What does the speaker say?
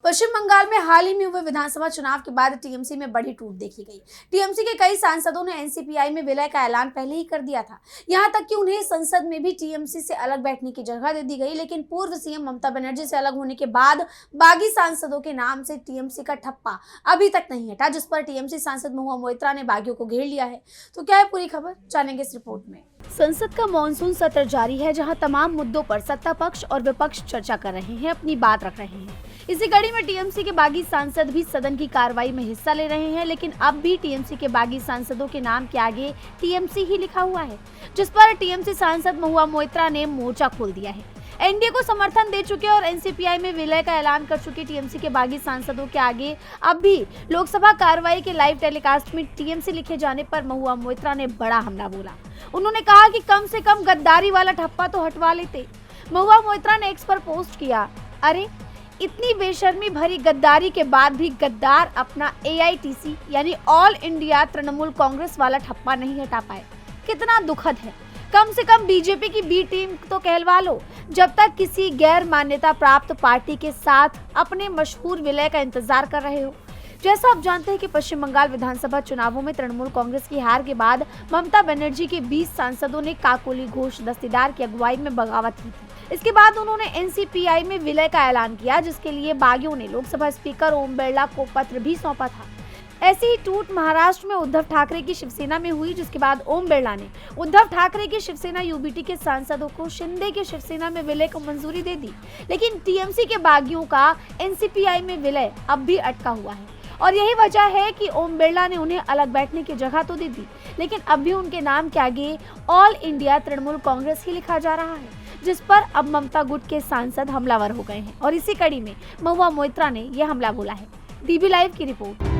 पश्चिम बंगाल में हाल ही में हुए विधानसभा चुनाव के बाद टीएमसी में बड़ी टूट देखी गई। टीएमसी के कई सांसदों ने एनसीपीआई में विलय का ऐलान पहले ही कर दिया था। यहां तक कि उन्हें संसद में भी टीएमसी से अलग बैठने की जगह दे दी गई। लेकिन पूर्व सीएम ममता बनर्जी से अलग होने के बाद बागी सांसदों के नाम से टीएमसी का ठप्पा अभी तक नहीं हटा, जिस पर टीएमसी सांसद महुआ मोइत्रा ने बागियों को घेर लिया है। तो क्या है पूरी खबर, जानेंगे इस रिपोर्ट में। संसद का मॉनसून सत्र जारी है, जहां तमाम मुद्दों पर सत्ता पक्ष और विपक्ष चर्चा कर रहे हैं, अपनी बात रख रहे हैं। इसी कड़ी में टीएमसी के बागी सांसद भी सदन की कार्रवाई में हिस्सा ले रहे हैं, लेकिन अब भी टीएमसी के बागी सांसदों के नाम के आगे टीएमसी ही लिखा हुआ है, जिस पर टीएमसी सांसद महुआ मोइत्रा ने मोर्चा खोल दिया है। एनडीए को समर्थन दे चुके और एनसीपीआई में विलय का ऐलान कर चुके टीएमसी के बागी सांसदों के आगे अब भी लोकसभा कार्रवाई के लाइव टेलीकास्ट में टीएमसी लिखे जाने पर महुआ मोइत्रा ने बड़ा हमला बोला। उन्होंने कहा कि कम से कम गद्दारी वाला ठप्पा तो हटवा लेते। महुआ मोइत्रा ने एक्स पर पोस्ट किया, अरे इतनी बेशर्मी भरी गद्दारी के बाद भी गद्दार अपना एआईटीसी यानी ऑल इंडिया तृणमूल कांग्रेस वाला ठप्पा नहीं हटा पाए। कितना दुखद है। कम से कम बीजेपी की बी टीम तो कहलवा लो, जब तक किसी गैर मान्यता प्राप्त पार्टी के साथ अपने मशहूर विलय का इंतजार कर रहे हो। जैसा आप जानते हैं कि पश्चिम बंगाल विधानसभा चुनावों में तृणमूल कांग्रेस की हार के बाद ममता बनर्जी के 20 सांसदों ने काकोली घोष दस्तीदार की अगुवाई में बगावत की थी। इसके बाद उन्होंने एनसीपीआई में विलय का ऐलान किया, जिसके लिए बागियों ने लोकसभा स्पीकर ओम बिरला को पत्र भी सौंपा था। ऐसी ही टूट महाराष्ट्र में उद्धव ठाकरे की शिवसेना में हुई, जिसके बाद ओम बिरला ने उद्धव ठाकरे की शिवसेना यूबीटी के सांसदों को शिंदे के शिवसेना में विलय को मंजूरी दे दी। लेकिन टीएमसी के बागियों का एनसीपीआई में विलय अब भी अटका हुआ है और यही वजह है कि ओम बिरला ने उन्हें अलग बैठने की जगह तो दे दी, लेकिन अब भी उनके नाम के आगे ऑल इंडिया तृणमूल कांग्रेस ही लिखा जा रहा है, जिस पर अब ममता गुट के सांसद हमलावर हो गए हैं। और इसी कड़ी में महुआ मोइत्रा ने यह हमला बोला है। डीबी लाइव की रिपोर्ट।